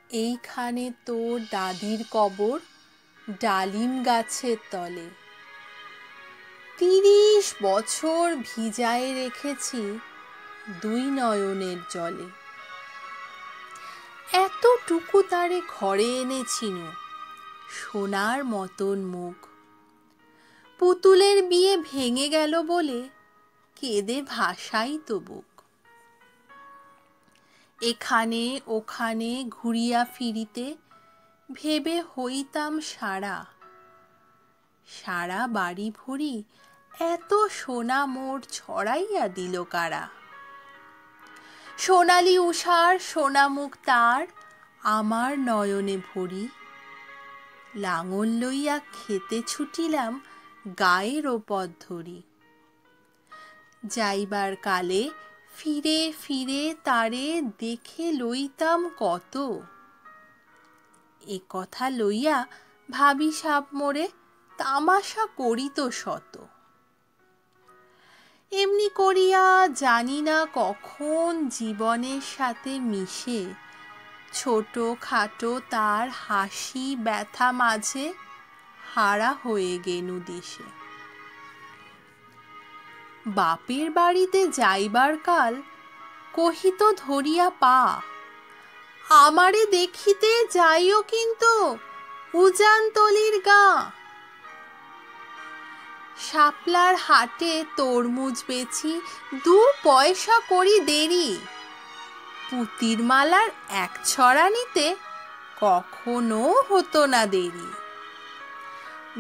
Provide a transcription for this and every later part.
এইখানে তোর দাদির কবর ডালিম গাছের তলে। ৩০ বছর ভিজায়ে রেখেছি দুই নয়নের জলে। এতটুকু তারে ঘরে এনেছিনু, সোনার মতন মুখ। পুতুলের বিয়ে ভেঙে গেল বলে কেঁদে ভাসাই তো বুক। এখানে ওখানে ঘুরিয়া ফিরিতে ভেবে হইতাম সারা। সারা বাড়ি ভরি এত সোনা মোর ছড়াইয়া দিল কারা। সোনালি উষার সোনা মুখ তার আমার নয়নে ভরি। লাঙল লইয়া খেতে ছুটিলাম গায়ের ওপর ধরি। যাইবার কালে ফিরে ফিরে তারে দেখে লইতাম কত। এ কথা লইয়া ভাবি সাপ মোরে তামাশা করিত শত। এমনি করিয়া জানি না কখন জীবনের সাথে মিশে ছোট খাটো তার হাসি ব্যথা মাঝে হারা হয়ে গেনু দিশে। বাপের বাড়িতে যাইবার কাল কহিত ধরিয়া পা, আমারে দেখিতে যাইও কিন্তু উজানতলির গা। শাপলার হাটে তরমুজ বেচি ২ পয়সা করি দেরি। পুতির মালার ১ ছড়া নিতে কখনো হতো না দেরি।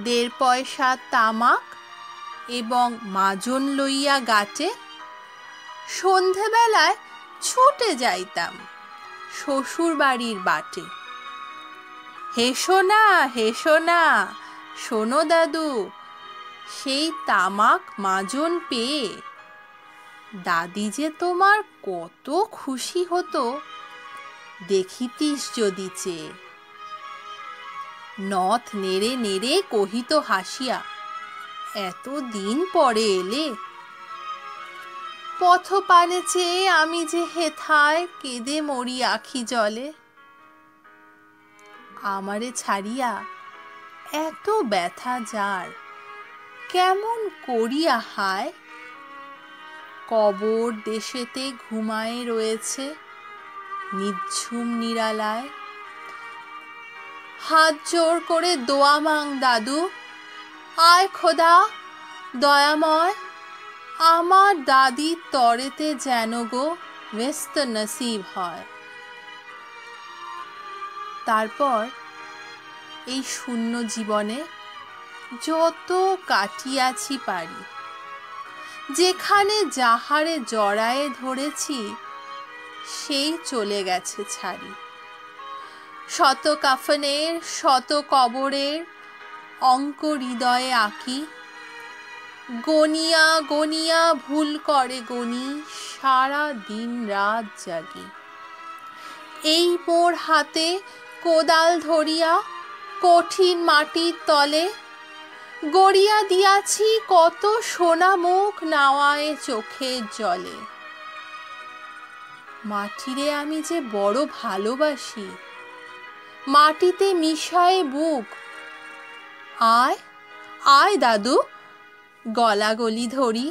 ১.৫ পয়সা তামাক এবং মাজন লইয়া গাটে সন্ধেবেলায় ছুটে যাইতাম শ্বশুর বাড়ির বাটে। হেসো না হেসো না, শোনো দাদু, সেই তামাক মাজন পেয়ে দাদি যে তোমার কত খুশি হতো দেখিতিস যদি চেয়ে। নথ নেড়ে নেড়ে কহিত হাসিয়া, এত দিন পরে এলে। পথপানে চেয়ে আমি যে হেথায় কেঁদে মরি আখি জলে। আমারে ছাড়িয়া এত ব্যথা যার কেমন করিয়া হায়। কবর দেশেতে ঘুমায়ে রয়েছে নিঝুম নিরালায়। হাত জোর করে দোয়া মাং দাদু, আয় খোদা দয়াময়, আমার দাদির তরেতে যেন গো ব্যস্ত নসিব হয়। তারপর এই শূন্য জীবনে যত কাটিয়াছি পারি, যেখানে যাহারে জড়ায়ে ধরেছি সেই চলে গেছে ছাড়ি। শত কাফনের শত কবরের অঙ্ক হৃদয়ে আঁকি। গনিয়া গনিয়া ভুল করে গনি, সারা দিন রাত জাগি। এই মোর হাতে কোদাল ধরিয়া কঠিন মাটির তলে গড়িয়া দিয়াছি কত সোনা মুখ নাওয়ায় চোখের জলে। মাটিরে আমি যে বড় ভালোবাসি, মাটিতে মিশায়ে বুক। আয় আয় দাদু, গলাগলি ধরি,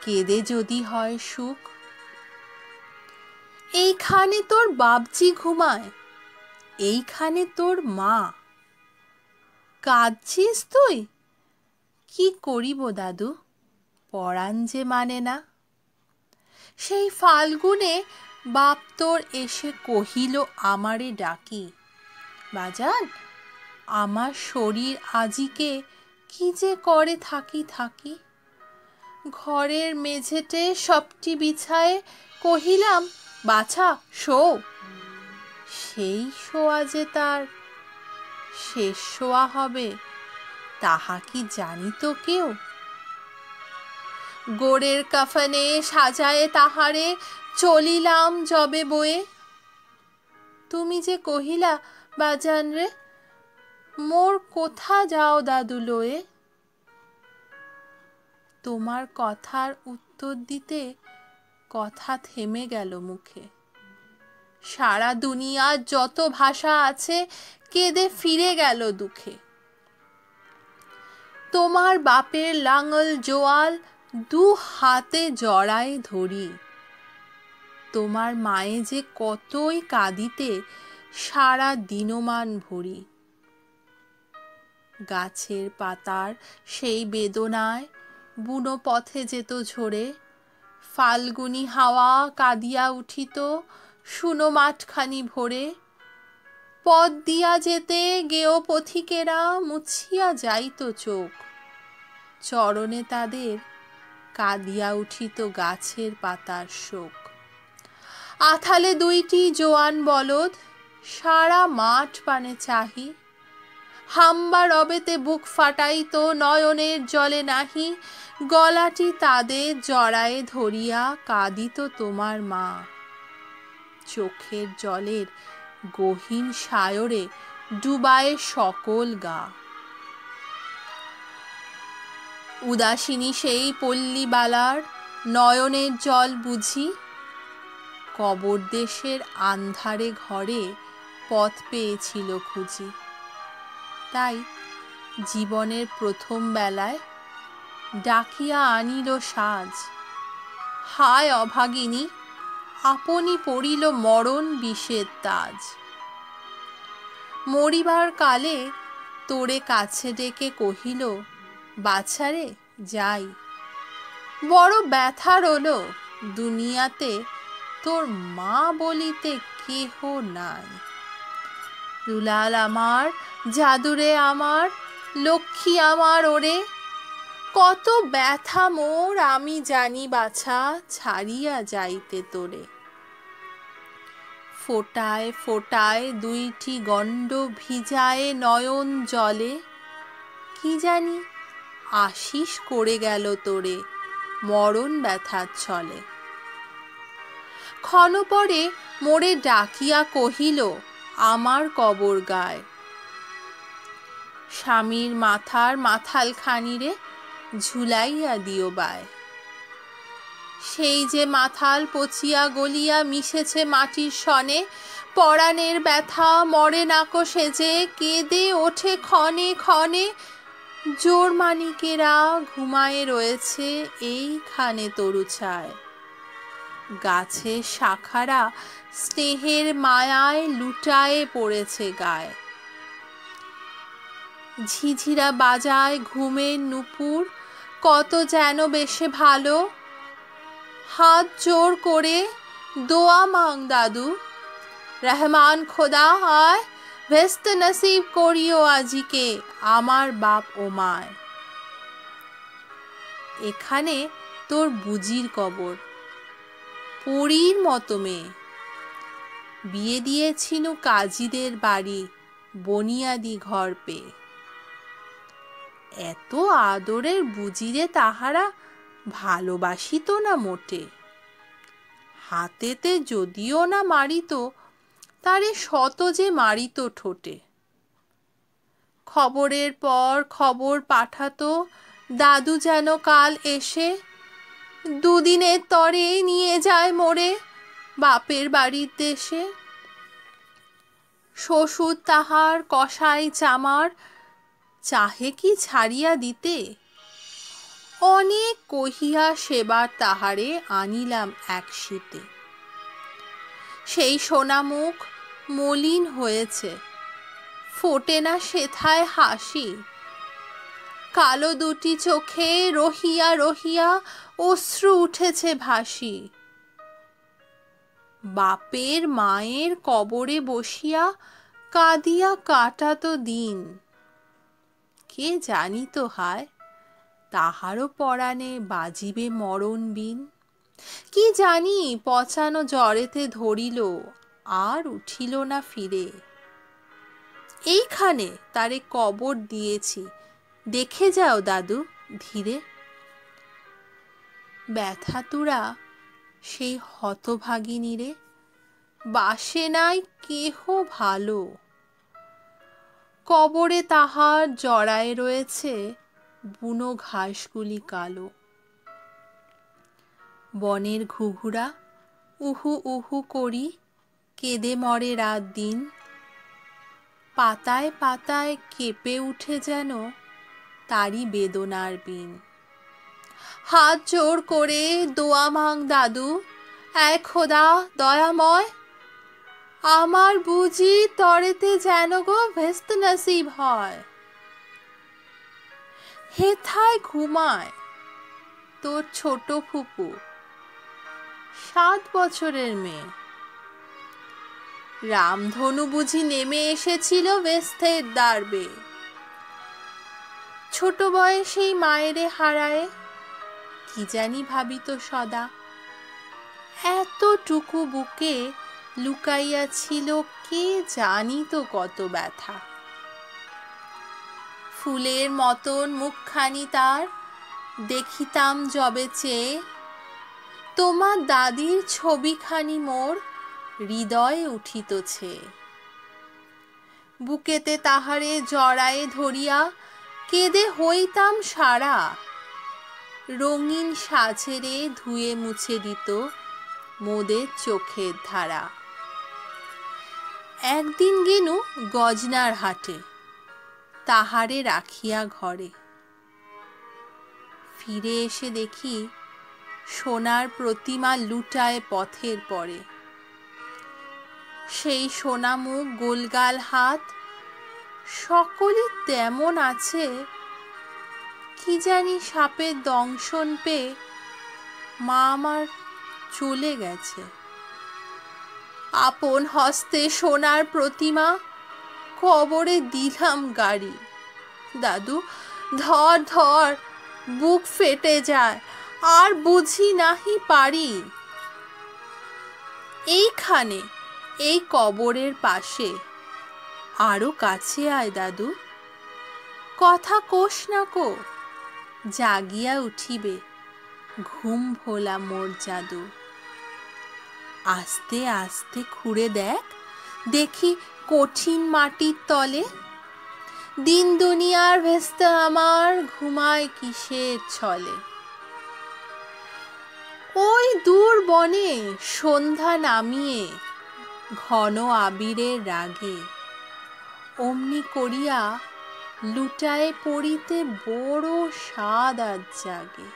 কেঁদে যদি হয় সুখ। এইখানে তোর বাপজি ঘুমায়, এইখানে তোর মা। কাঁদছিস তুই? কি করিব দাদু, পরাণ যে মানে না। সেই ফাল্গুনে বাপ তোর এসে কহিল আমারে ডাকি, বাজান আমার শরীর আজিকে কি যে করে থাকি থাকি। ঘরের মেঝেতে সবটি বিছায়ে কহিলাম, বাছা শো। সেই শোয়া যে তার শেষ শোয়া হবে তাহা কি জানিত কেউ? গোড়ের কাফনে সাজায়ে তাহারে চলিলাম যবে বয়ে। তুমি যে কহিলা বাজান রে, মোর কোথা যাও দাদু লয়ে। তোমার কথার উত্তর দিতে কথা থেমে গেল মুখে। সারা দুনিয়ার যত ভাষা আছে কেঁদে ফিরে গেল দুঃখে। তোমার বাপের লাঙল জোয়াল দু হাতে জড়ায় ধরি, তোমার মায়ে যে কতই কাঁদিতে সারা দিনমান ভরি। গাছের পাতার সেই বেদনায় বুনো পথে যেত ঝরে, ফাল্গুনি হাওয়া কাঁদিয়া উঠিত শুনো মাঠখানি ভরে। পথ দিয়া যেতে গেও পথিকেরা মুছিয়া যাইত চোখ, চরণে তাদের কাঁদিয়া উঠিত গাছের পাতার শোক। আথালে দুইটি জোয়ান বলদ সারা মাঠ পানে চাহি, হাম্বা রবেতে বুক ফাটাইত নয়নের জলে নাহি। গলাটি তাদের জড়ায়ে ধরিয়া কাঁদিত তোমার মা, চোখের জলের গহীন সায়রে ডুবায়ে সকল গা। উদাসিনী সেই পল্লীবালার নয়নের জল বুঝি, কবর দেশের আন্ধারে ঘরে পথ পেয়েছিল খুঁজি। তাই জীবনের প্রথম বেলায় ডাকিয়া আনিল সাজ, হায় অভাগিনী আপনি পড়িল মরণ বিষের তাজ। মরিবার কালে তোরে কাছে ডেকে কহিল, বাছারে যাই, বড় ব্যথা রলো দুনিয়াতে তোর মা বলিতে কেহ নাই। দুলাল আমার, জাদুরে আমার, লক্ষ্মী আমার ওরে, কত ব্যথা মোর আমি জানি বাছা ছাড়িয়া যাইতে তোরে। ফোটায় ফোটায় দুইটি গণ্ড ভিজায়ে নয়ন জলে, কি জানি আশিস করে গেল তোরে মরণ ব্যথার ছলে। ক্ষণ পরে মোরে ডাকিয়া কহিল, আমার কবর গায়, স্বামীর মাথার মাথাল খানিরে ঝুলাইয়া দিও বায়। সেই যে মাথাল পচিয়া গলিয়া মিশেছে মাটির সনে, পরাণের ব্যথা মরে নাকো সেজে কেঁদে ওঠে ক্ষণে ক্ষণে। জোর মানিকেরা ঘুমায়ে রয়েছে এইখানে তরুছায়, গাছের শাখারা স্নেহের মায়ায় লুটায়ে পড়েছে গায়ে। ঝিঝিরা বাজায় ঘুমের নুপুর কত যেন বেশে ভালো, হাত জোর করে দোয়া মাং দাদু, রহমান খোদা আয় ভেস্ত নসিব করিও আজিকে আমার বাপ ও মায়। এখানে তোর বুজির কবর, পরীর মতো মেয়ে, বিয়ে দিয়েছিনু কাজীদের বাড়ি বনিয়াদি ঘর পেয়ে। এত আদরের বুজিরে তাহারা ভালোবাসিত না মোটে, হাতেতে যদিও না মারিত তারে শত যে মারিত ঠোঁটে। খবরের পর খবর পাঠাতো দাদু যেন কাল এসে, দুদিনের তরে নিয়ে যায় মোরে বাপের বাড়ির দেশে। শ্বশুর তাহার কসাই চামার চাহে কি ছাড়িয়া দিতে, অনেক কহিয়া সেবার তাহারে আনিলাম এক শীতে। সেই সোনামুখ মলিন হয়েছে, ফোটে না সেথায় হাসি, কালো দুটি চোখে রহিয়া রহিয়া অশ্রু উঠেছে ভাসি। বাপের মায়ের কবরে বসিয়া কাঁদিয়া কাটাতো দিন, কে জানিত হায় তাহারও পরাণে বাজিবে মরণ বিন। কি জানি পচানো জ্বরেতে ধরিল আর উঠিল না ফিরে, এইখানে তারে কবর দিয়েছি দেখে যাও দাদু ধীরে। ব্যথাতুরা সেই হতভাগিনীরে বাসে নাই কেহ ভালো, কবরে তাহার জড়ায় রয়েছে বুনো ঘাসগুলি কালো। বনের ঘুঘুরা উহু উহু করি কেঁদে মরে রাত দিন, পাতায় পাতায় কেঁপে উঠে যেন তারই বেদনার বিন। হাত জোড় করে দোয়া মাং দাদু, এ খোদা দয়াময়, আমার বুঝি তরেতে যেন গো ভেস্ত নসিব হয়। হেথায় ঘুমায় তোর ছোট ফুপু, 7 বছরের মেয়ে। রামধনু বুঝি নেমে এসেছিল ভেস্তের দ্বারবে। ছোট বয়সেই মায়েরে হারায়, কি জানি ভাবিত সদা, এতটুকু বুকে লুকাইয়া ছিল কে জানিত কত ব্যথা। ফুলের মতন মুখখানি তার দেখিতাম যবে চেয়ে, তোমার দাদির ছবিখানি মোর হৃদয়ে উঠিতছে। বুকেতে তাহারে জড়ায়ে ধরিয়া কেঁদে হইতাম সারা, রঙিন সাজেরে ধুয়ে মুছে দিত মোদের চোখের ধারা। একদিন গেনু গজনার হাটে, তাহারে রাখিয়া ঘরে। ফিরে এসে দেখি সোনার প্রতিমা লুটায় পথের পরে। সেই সোনা মুখ গোলগাল হাত সকলই তেমন আছে, কি জানি সাপের দংশন পেয়ে মা আমার চলে গেছে। আপন হস্তে সোনার প্রতিমা কবরে দিলাম গাড়ি। দাদু ধর ধর, বুক ফেটে যায়, আর বুঝি নাহি পারি। এইখানে এই কবরের পাশে, আরো কাছে আয় দাদু, কথা কোষ না কো, জাগিয়া উঠিবে ঘুম ভোলা মোর জাদু। আস্তে আস্তে খুঁড়ে দেখ, দেখি কঠিন মাটির তলে, দিন দুনিয়ার ভেস্তা আমার ঘুমায় কিসের ছলে। ওই দূর বনে সন্ধ্যা নামিয়ে ঘন আবিরের রাগে, অমনি করিয়া লুটায়ে পড়িতে বড় স্বাদ আজ জাগে।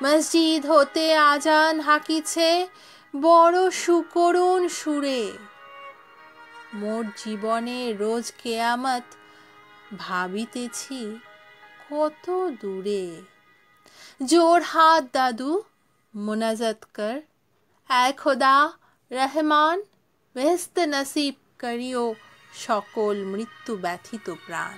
মসজিদ হতে আজান হাকিছে বড় সুকরুণ সুরে, মোর জীবনে রোজ কেয়ামত ভাবিতেছি কত দূরে। জোর হাত দাদু, মুনাজাত কর, এ খোদা রহমান, বেহেশত নসিব করিও সকল মৃত্যু ব্যথিত প্রাণ।